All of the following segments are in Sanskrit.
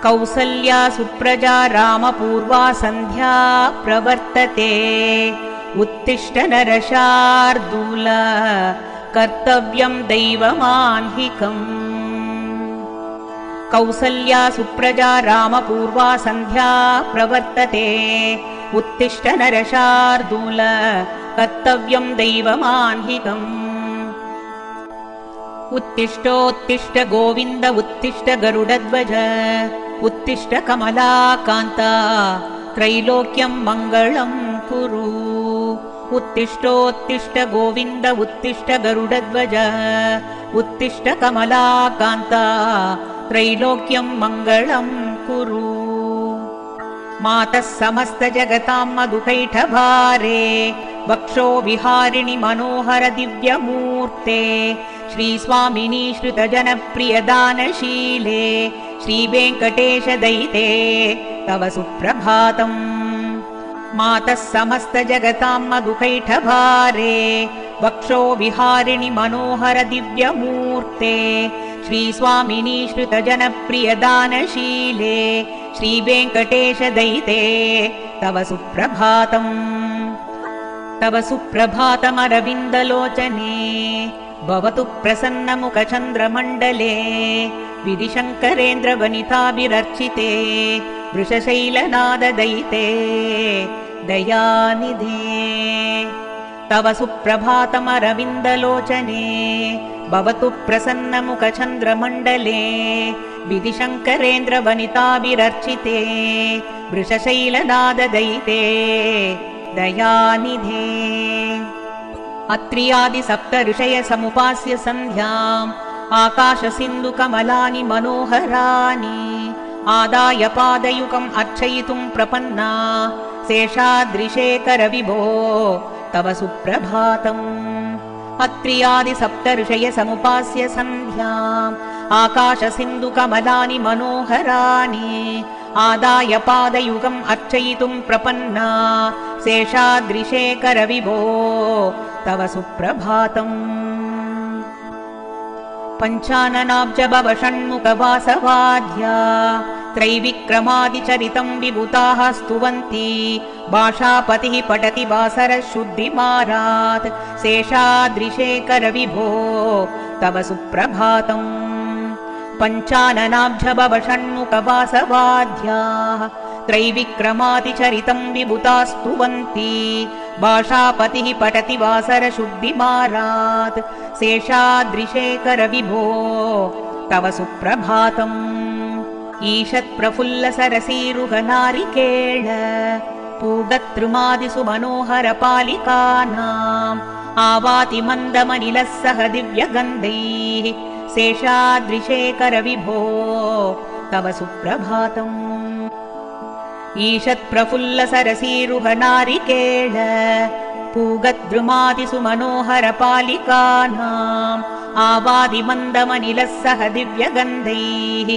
कौसल्या सुप्रजा रामपूर्वा सन्ध्या प्रवर्तते उत्तिष्ठ नरशार्दूल कर्तव्यं दैवमाह्निकम् कौसल्या सुप्रजा रामपूर्वा सन्ध्या प्रवर्तते उत्तिष्ठ नरशार्दूल कर्तव्यं दैवमाह्निकम् उत्तिष्ठोत्तिष्ठ गोविन्द उत्तिष्ठ गरुडध्वज उत्तिष्ठ कमलाकान्ता त्रैलोक्यं मङ्गलं कुरु उत्तिष्ठोत्तिष्ठ गोविन्द उत्तिष्ठ गरुडध्वज उत्तिष्ठ कमलाकान्ता त्रैलोक्यं मङ्गलं कुरु मातः समस्त जगतां मधुकैटभारे वक्षो विहारिणि मनोहर दिव्यमूर्ते श्रीस्वामिनी श्रुतजनप्रियदानशीले श्रीवेङ्कटेश दयिते तव सुप्रभातम् मातः समस्त जगतां मधुकैटभारे वक्षो विहारिणि मनोहर दिव्यमूर्ते श्रीस्वामिनी श्रुतजनप्रियदानशीले श्रीवेङ्कटेश दयिते तव सुप्रभातम् तव सुप्रभातमरविन्दलोचने भवतु प्रसन्नमुखचन्द्रमण्डले विधिशङ्करेन्द्रवनिताभिरर्चिते वृषशैलनाददयिते दयानिधे तव सुप्रभातमरविन्दलोचने भवतु प्रसन्नमुखचन्द्रमण्डले विधिशङ्करेन्द्रवनिताभिरर्चिते वृषशैलनाददयिते दयानिधे अत्र्यादि सप्त ऋषय समुपास्य सन्ध्याम् आकाशसिन्धुकमलानि मनोहराणि आदाय पादयुगम् अर्चयितुं प्रपन्ना शेषाद्रिशेखर विभो तव सुप्रभातम् अत्र्यादि सप्त ऋषय समुपास्य सन्ध्याम् आकाशसिन्धुकमलानि मनोहराणि आदाय पादयुगम् अर्चयितुं प्रपन्ना शेषाद्रिशेखर विभो तव सुप्रभातम् पञ्चाननाब्जभव षण्मुखवासवाद्या त्रैविक्रमादिचरितं विभूताः स्तुवन्ति भाषापतिः पठति वासरः शुद्धिमारात् शेषाद्रिशेखर विभो तव सुप्रभातम् पञ्चाननाब्जभव षण्मुखवासवाद्याः त्रैविक्रमादिचरितं विभूताः स्तुवन्ति भाषापतिः पठति वासरः शुद्धिमारात् शेषाद्रिशेखर विभो तव सुप्रभातम् ईषत्प्रफुल्लसरसीरुहनारिकेळ पूगतृमादिषु मनोहरपालिकानाम् आवाति मन्दमनिलः सह दिव्यगन्धैः शेषाद्रिशेखर विभो तव सुप्रभातम् ईषत्प्रफुल्लसरसीरुहनारिकेळ पूगद्रुमादिषु मनोहरपालिकानाम् आवादि मन्दमनिलः सह दिव्यगन्धैः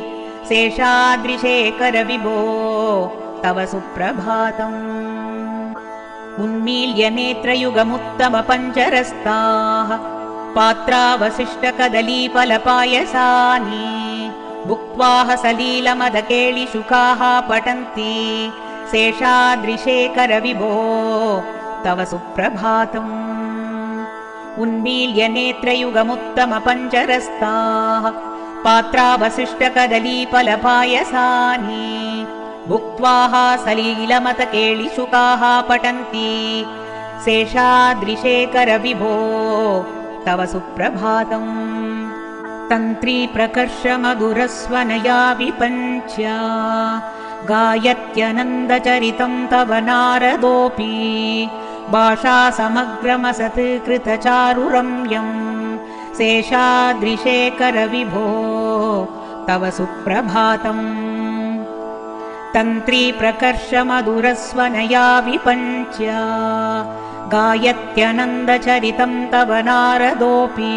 शेषाद्रिशेखर विभो तव सुप्रभातम् उन्मील्य नेत्रयुगमुत्तमपञ्चरस्ताः पात्रावशिष्टकदलीफलपायसानि भुक्त्वा सलीलमदकेलिशुकाः पठन्ति शेषाद्रिशेखर विभो तव सुप्रभातम् उन्मील्य नेत्रयुगमुत्तमपञ्चरस्ताः पात्रावशिष्टकदलीफलपायसानि भुक्त्वा सलीलमदकेलिशुकाः पठन्ति शेषाद्रिशेखर विभो तव सुप्रभातम् तन्त्री प्रकर्ष मधुरस्वनया विपञ्च्या गायत्यनन्दचरितं तव नारदोऽपि भाषा समग्रमसत् कृतचारुरम्यं शेषाद्रिशेखर विभो तव सुप्रभातम् तन्त्री प्रकर्ष मधुरस्वनया विपञ्च्या गायत्यनन्दचरितं तव नारदोऽपि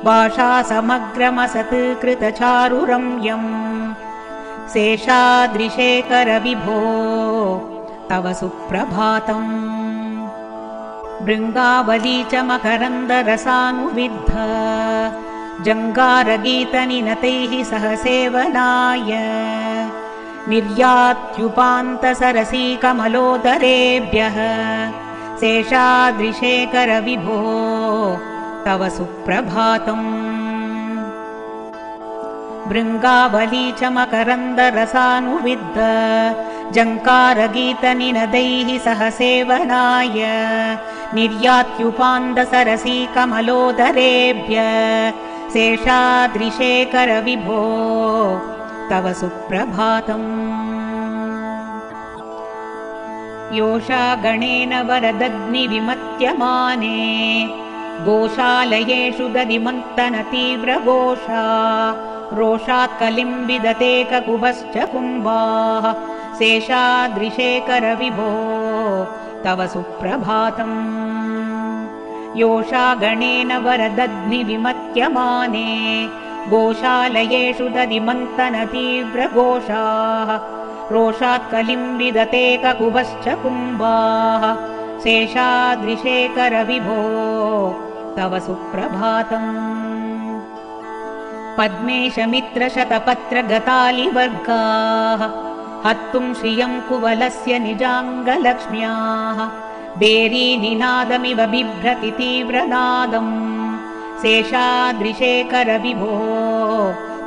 भाषा समग्रमसत् कृतचारुरम्यं शेषाद्रिशेखर विभो तव सुप्रभातम् भृङ्गावली च मकरन्दरसानुविद्ध जङ्गारगीतनिनतैः सह सेवनाय निर्यात्युपान्तसरसीकमलोदरेभ्यः शेषाद्रिशेखर विभो तव सुप्रभातम्। भृङ्गावली च मकरन्दरसानुविद्ध जङ्कारगीतनिनदैः सह सेवनाय निर्यात्युपान्तसरसीकमलोदरेभ्य शेषाद्रिशेखर विभो तव सुप्रभातम्। योषा गणेन वरदग्निविमत्यमाने गोशालयेषु दधिमन्तन तीव्रघोषा रोषात् कलिं विदते ककुभश्च कुम्भाः शेषाद्रिशेखर विभो तव सुप्रभातम्। योषा गणेन वरदग्निविमत्यमाने गोशालयेषु दधिमन्तन तीव्रघोषाः रोषात् कलिं विदते ककुभश्च कुम्भाः शेषाद्रिशेखर विभो तव सुप्रभातम्। पद्मेशमित्रशतपत्रगतालिवर्गाः हत्तुं श्रियं कुवलस्य निजाङ्गलक्ष्म्याः बेरीनिनादमिव बिभ्रति तीव्रनादम् शेषाद्रिशेखर विभो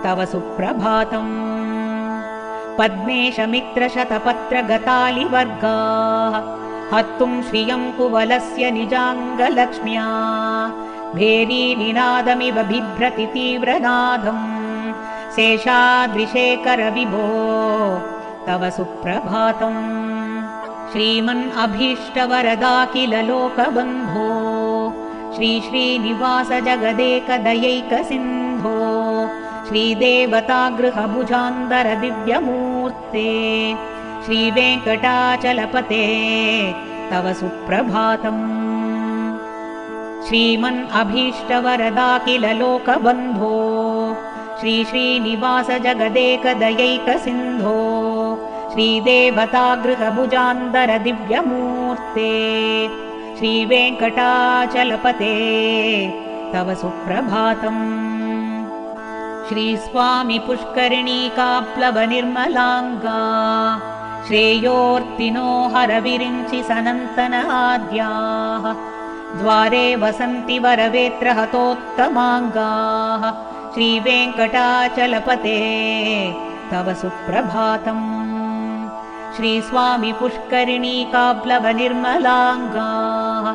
तव सुप्रभातम्। पद्मेशमित्रशतपत्रगतालिवर्गाः हत्तुं श्रियं कुवलस्य निजाङ्गलक्ष्म्या भेरीनिनादमिव बिभ्रति तीव्रनादम् शेषाद्रिशेखर विभो तव सुप्रभातम्। श्रीमन् अभीष्टवरदाखिल लोकबन्धो श्रीश्रीनिवास जगदेकदयैकसिन्धो श्रीदेवतागृहभुजान्धर दिव्यमूर्ते श्रीवेङ्कटाचलपते तव सुप्रभातम्। श्रीमन् अभीष्टवरदाखिल लोकबन्धो श्रीश्रीनिवास जगदेकदयैकसिन्धो श्रीदेवतागृहभुजान्धर दिव्यमूर्ते श्रीवेङ्कटाचलपते तव सुप्रभातम्। श्रीस्वामि पुष्करिणीकाप्लवनिर्मलाङ्गा श्रेयोर्तिनो हरविरिञ्चि सनन्तन आद्याः द्वारे वसन्ति वरवेत्र हतोत्तमाङ्गाः श्रीवेङ्कटाचलपते तव सुप्रभातम्। श्रीस्वामि पुष्करिणीकाप्लवनिर्मलाङ्गाः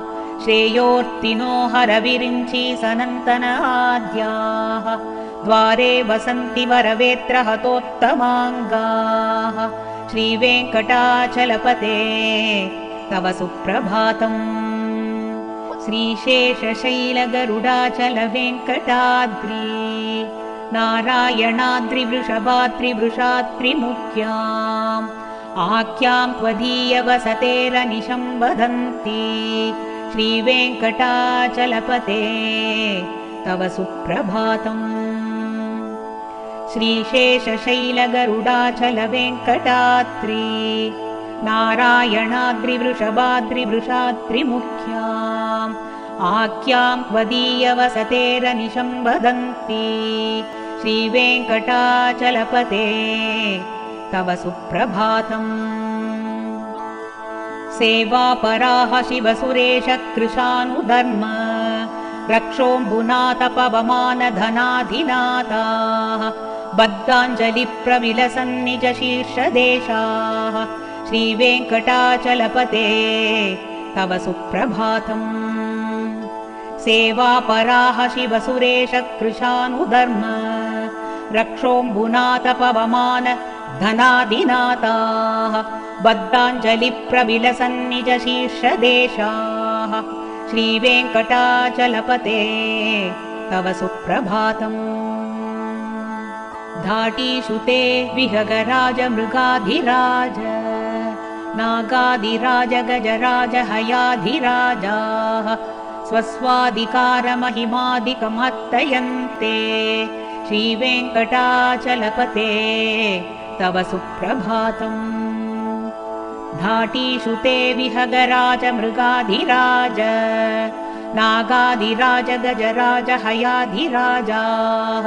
श्रेयोर्तिनो हरविरिञ्चि सनन्तन आद्याः द्वारे वसन्ति वरवेत्र हतोत्तमाङ्गाः श्रीवेङ्कटाचलपते तव सुप्रभातम्। श्रीशेषशैलगरुडाचलवेङ्कटाद्रि नारायणाद्रिवृषभाद्रिवृषात्रिमुख्याम् आख्यां त्वदीयवसतेरनिशं वदन्ति श्रीवेङ्कटाचलपते तव सुप्रभातम्। श्रीशेषशैलगरुडाचलवेङ्कटाद्रि नारायणाद्रिवृषभाद्रिवृषात्रिमुख्याम् आख्यां त्वदीयवसतेरनिशं वदन्ति श्रीवेङ्कटाचलपते तव सुप्रभातम्। सेवापराः शिवसुरेश कृशानुधर्म रक्षोऽम्बुनाथपवमानधनाधिनाथाः बद्धाञ्जलिप्रविलसन्निज शीर्षदेशाः श्रीवेङ्कटाचलपते तव सुप्रभातम्। सेवापराः शिवसुरेश कृशानुधर्म रक्षोऽम्बुनाथपवमानधनाधिनाथाः बद्धाञ्जलिप्रविलसन्निज शीर्षदेशाः श्रीवेङ्कटाचलपते तव सुप्रभातम्। धाटीषु ते विहगराज मृगाधिराज नागाधिराज गजराज हयाधिराजाः स्वस्वाधिकारमहिमादिकमत्तयन्ते श्रीवेङ्कटाचलपते तव सुप्रभातम्। धाटीषु ते विहगराज मृगाधिराज नागाधिराज गजराज हयाधिराजाः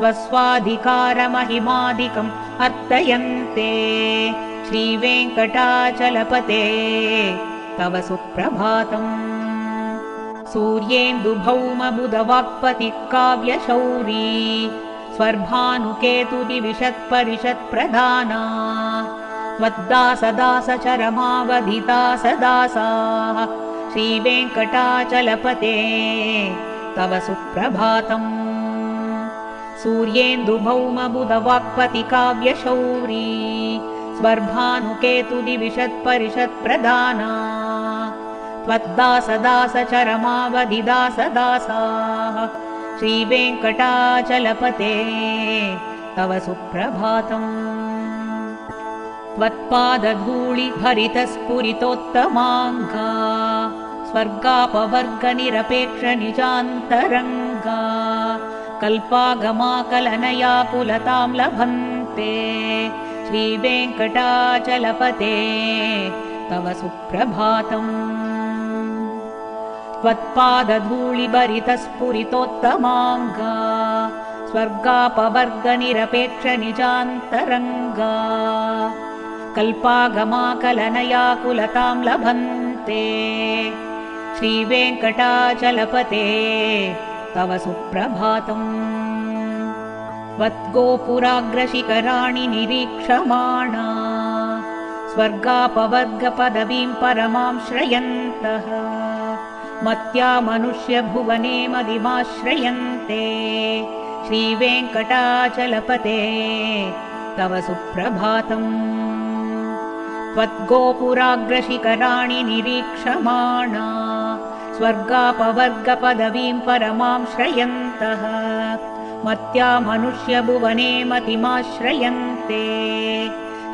स्वस्वाधिकारमहिमादिकम् अर्थयन्ते श्रीवेङ्कटाचलपते तव सुप्रभातम् सूर्येन्दुभौमबुधवाक्पतिः काव्यशौरी स्वर्भानुकेतुदिविशत्परिषत्प्रधाना त्वद्दासदासचरमावधिदासदासाः श्रीवेङ्कटाचलपते तव सुप्रभातम् सूर्येन्दुभौमबुधवाक्पतिः काव्यशौरी स्वर्भानुकेतुदिविशत्परिषत्प्रधाना त्वद्दासदासचरमावधिदासदासाः श्रीवेङ्कटाचलपते तव सुप्रभातम् त्वत्पादधूलिभरितस्फुरितोत्तमाङ्गा स्वर्गापवर्गनिरपेक्षनिजान्तरङ्गा कल्पागमाकलनयाकुलतां लभन्ते श्रीवेङ्कटाचलपते तव सुप्रभातम् त्वत्पादधूलिभरितस्फुरितोत्तमाङ्गा स्वर्गापवर्गनिरपेक्षनिजान्तरङ्गा कल्पागमाकलनयाकुलतां लभन्ते श्रीवेङ्कटाचलपते तव सुप्रभातम् त्वद्गोपुराग्रशिखराणि निरीक्षमाणा स्वर्गापवर्गपदवीं परमां श्रयन्तः मत्या मनुष्यभुवने मदिमाश्रयन्ते श्रीवेङ्कटाचलपते तव सुप्रभातम् त्वद्गोपुराग्रशिखराणि निरीक्षमाणा स्वर्गापवर्गपदवीं परमां श्रयन्तः मत्या मनुष्यभुवने मतिमाश्रयन्ते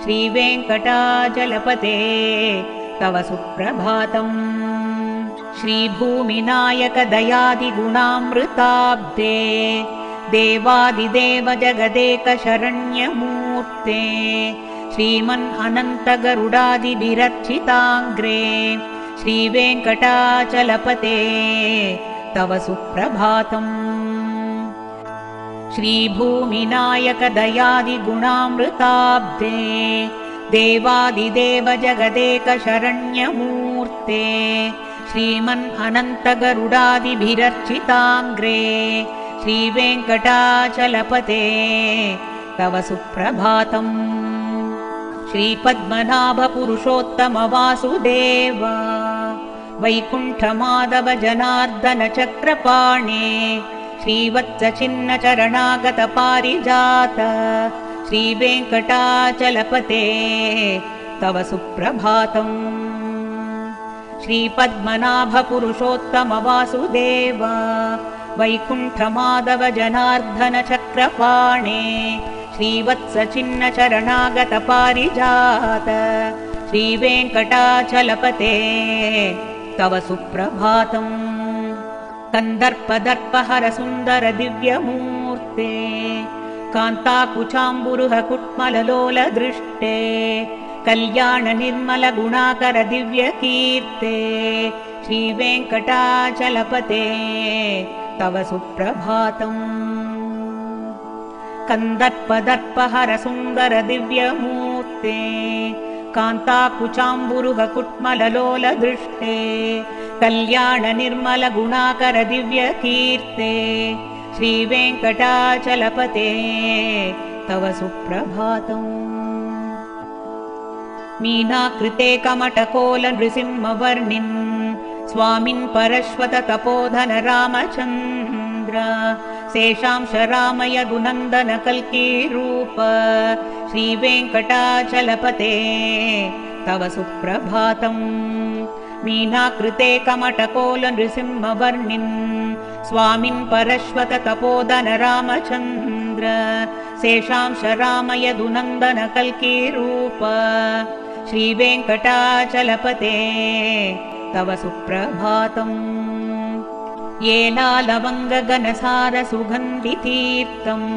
श्रीवेङ्कटाचलपते तव सुप्रभातम् श्रीभूमिनायकदयादिगुणामृताब्दे देवादिदेव जगदेकशरण्यमूर्ते श्रीमन् अनन्तगरुडादिभिरर्चिताङ्ग्रे श्रीवेङ्कटाचलपते तव सुप्रभातम् श्रीभूमिनायकदयादिगुणामृताब्दे देवादिदेव जगदेकशरण्यमूर्ते श्रीमन् अनन्तगरुडादिभिरर्चिताङ्ग्रे श्रीवेङ्कटाचलपते तव सुप्रभातम् श्रीपद्मनाभपुरुषोत्तमवासुदेव वैकुण्ठमाधव जनार्दन चक्रपाणे श्रीवत्सचिन्नचरणागतपारिजात श्रीवेङ्कटाचलपते तव सुप्रभातम् श्रीपद्मनाभपुरुषोत्तमवासुदेव वैकुण्ठमाधव जनार्दन चक्रपाणे श्रीवत्सचिन्नचरणागतपारिजात श्रीवेङ्कटाचलपते तव सुप्रभातम् कन्दर्पदर्पहरसुन्दर दिव्यमूर्ते कान्ताकुचाम्बुरुह कुट्मललोलदृष्टे कल्याणनिर्मलगुणाकर दिव्यकीर्ते श्रीवेङ्कटाचलपते तव सुप्रभातम् कन्दर्पदर्पहरसुन्दर दिव्यमूर्ते कान्ताकुचाम्बुरुह कुट्मललोलदृष्टे कल्याणनिर्मलगुणाकर दिव्यकीर्ते श्रीवेङ्कटाचलपते तव सुप्रभातम् मीनाकृते कमटकोल नृसिंहवर्णिन् स्वामिन् परश्वत तपोधन रामचन्द्र शेषांश रामय गुनन्दन कल्कीरूप श्रीवेङ्कटाचलपते तव सुप्रभातम् मीनाकृते कमटकोल नृसिंहवर्णिन् स्वामिन् परश्वत तपोधन रामचन्द्र शेषांश रामय दुनन्दन कल्कीरूप श्रीवेङ्कटाचलपते तव सुप्रभातम् येलालवङ्गगनसार सुगन्धितीर्थम्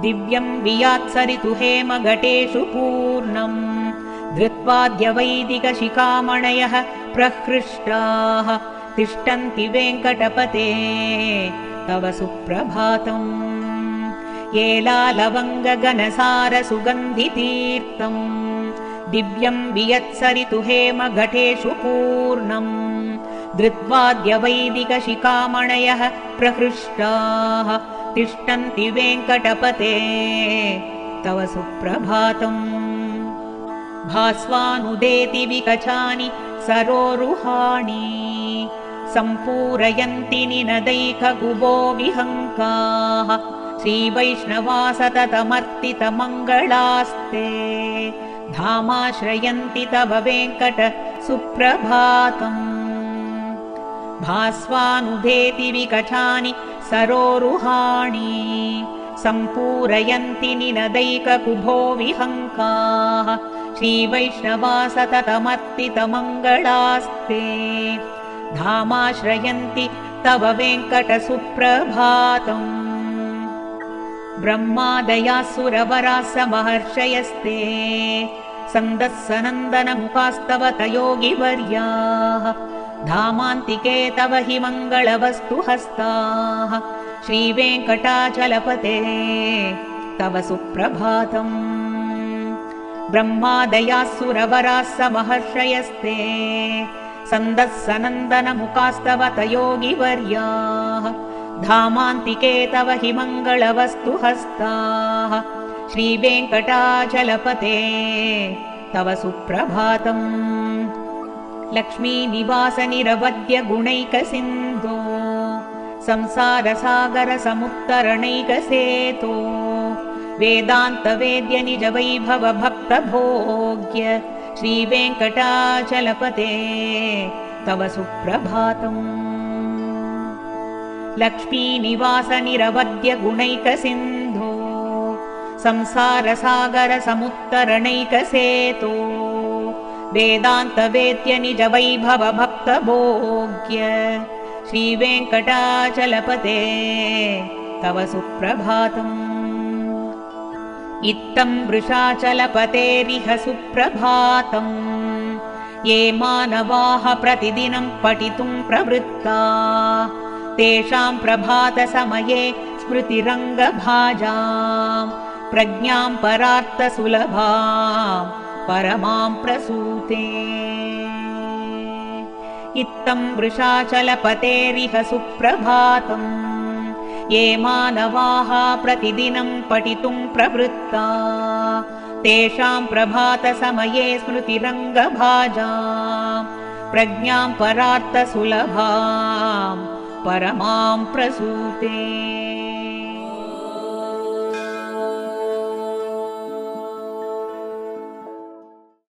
दिव्यं वियात्सरितु हेमघटेषु पूर्णम् धृत्वाद्यवैदिकशिखामणयः प्रहृष्टाः तिष्ठन्ति वेङ्कटपते तव सुप्रभातम् एलालवङ्गगनसारसुगन्धितीर्थम् दिव्यं वियत्सरितु हेमघटेषु पूर्णम् धृत्वाद्यवैदिकशिखामणयः प्रहृष्टाः तिष्ठन्ति वेङ्कटपते तव सुप्रभातम् भास्वानुदेति विकचानि सरोरुहाणि सम्पूरयन्ति निनदैकगुबो विहङ्काः श्रीवैष्णवा सततमर्तितमङ्गलास्ते धामाश्रयन्ति तव वेङ्कट सुप्रभातम् भास्वानुदेति विकचानि सरोरुहाणि सम्पूरयन्ति निनदैककुभो विहङ्काः श्रीवैष्णवा सततमर्तितमङ्गलास्ते धामाश्रयन्ति तव वेङ्कट सुप्रभातम् ब्रह्मादयासुरवराः समहर्षयस्ते सन्दस्सनन्दनमुखास्तव तयोगिवर्याः धामान्तिके तव हि मङ्गलवस्तु हस्ताः श्रीवेङ्कटाचलपते तव सुप्रभातम् ब्रह्मादयासुरवराः समहर्षयस्ते सन्दस्सनन्दनमुखास्तव तयोगिवर्याः धामान्तिके तव हि मङ्गलवस्तु हस्ताः श्रीवेङ्कटाचलपते तव सुप्रभातम् लक्ष्मीनिवासनिरवद्य गुणैकसिन्धो संसारसागरसमुत्तरणैकसेतो वेदान्तवेद्य निजवैभव भक्तभोग्य श्रीवेङ्कटाचलपते तव सुप्रभातम् लक्ष्मीनिवासनिरवद्य गुणैकसिन्धो संसारसागरसमुत्तरणैकसेतो वेदान्तवेद्य निजवैभव भक्तभोग्य श्रीवेङ्कटाचलपते तव सुप्रभातम् इत्थं वृषाचलपतेरिह सुप्रभातम् ये मानवाः प्रतिदिनं पठितुं प्रवृत्ता तेषां प्रभातसमये स्मृतिरङ्गभाजां प्रज्ञां परार्थसुलभां परमां प्रसूते इत्थं वृषाचलपतेरिह सुप्रभातम् ये मानवाः प्रतिदिनं पठितुं प्रवृत्ता तेषां प्रभातसमये स्मृतिरङ्गभाजां प्रज्ञां परार्थसुलभां परमां प्रसूते।